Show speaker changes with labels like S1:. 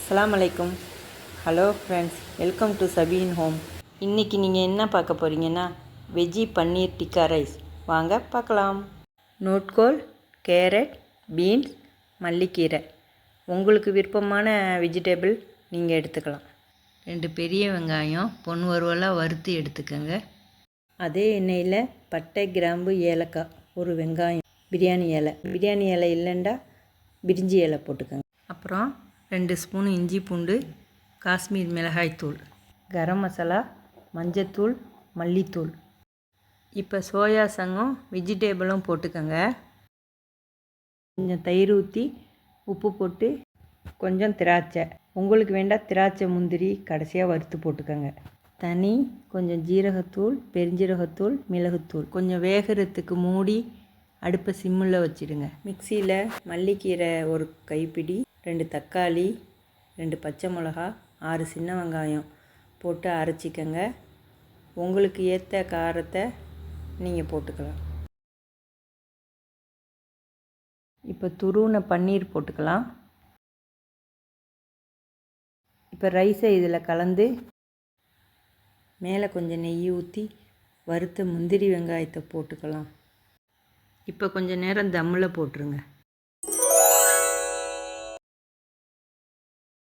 S1: அஸ்ஸலாமு அலைக்கும். Hello friends, welcome to Sabeen home. இன்றைக்கி நீங்கள் என்ன பார்க்க போகிறீங்கன்னா வெஜ்ஜி பன்னீர் டிக்கா ரைஸ். வாங்க பார்க்கலாம். நூட்கோல், கேரட், பீன்ஸ், மல்லிக்கீரை, உங்களுக்கு விருப்பமான வெஜிடபிள் நீங்கள் எடுத்துக்கலாம். 2 பெரிய வெங்காயம் பொன் வறுவலாக வறுத்து எடுத்துக்கோங்க. அதே எண்ணெயில் பட்டை, கிராம்பு, ஏலக்காய், ஒரு வெங்காயம், பிரியாணி இலை இல்லைண்டா பிரிஞ்சி இலை போட்டுக்கோங்க. அப்புறம் 2 ஸ்பூன் இஞ்சி பூண்டு, காஷ்மீர் மிளகாய்த்தூள், கரம் மசாலா, மஞ்சத்தூள், மல்லித்தூள். இப்போ சோயா சங்கம் வெஜிடேபிளும் போட்டுக்கோங்க. கொஞ்சம் தயிர் ஊற்றி உப்பு போட்டு கொஞ்சம் திராட்சை, உங்களுக்கு வேண்டாம் திராட்சை முந்திரி கடைசியாக வறுத்து போட்டுக்கோங்க. தனி கொஞ்சம் ஜீரகத்தூள், பெருஞ்சீரகத்தூள், மிளகுத்தூள். கொஞ்சம் வேகிறதுக்கு மூடி அடுப்பை சிம்மில் வச்சுடுங்க. மிக்சியில் மல்லிக்கீரை ஒரு கைப்பிடி, 2 தக்காளி, 2 பச்சை மிளகா, 6 சின்ன வெங்காயம் போட்டு அரைச்சிக்கங்க. உங்களுக்கு ஏற்ற காரத்தை நீங்கள் போட்டுக்கலாம். இப்போ துருவின பன்னீர் போட்டுக்கலாம். இப்போ ரைஸை இதில் கலந்து மேலே கொஞ்சம் நெய் ஊற்றி வறுத்த முந்திரி வெங்காயத்தை போட்டுக்கலாம். இப்போ கொஞ்சம் நேரம் தம்மில் போட்டுருங்க.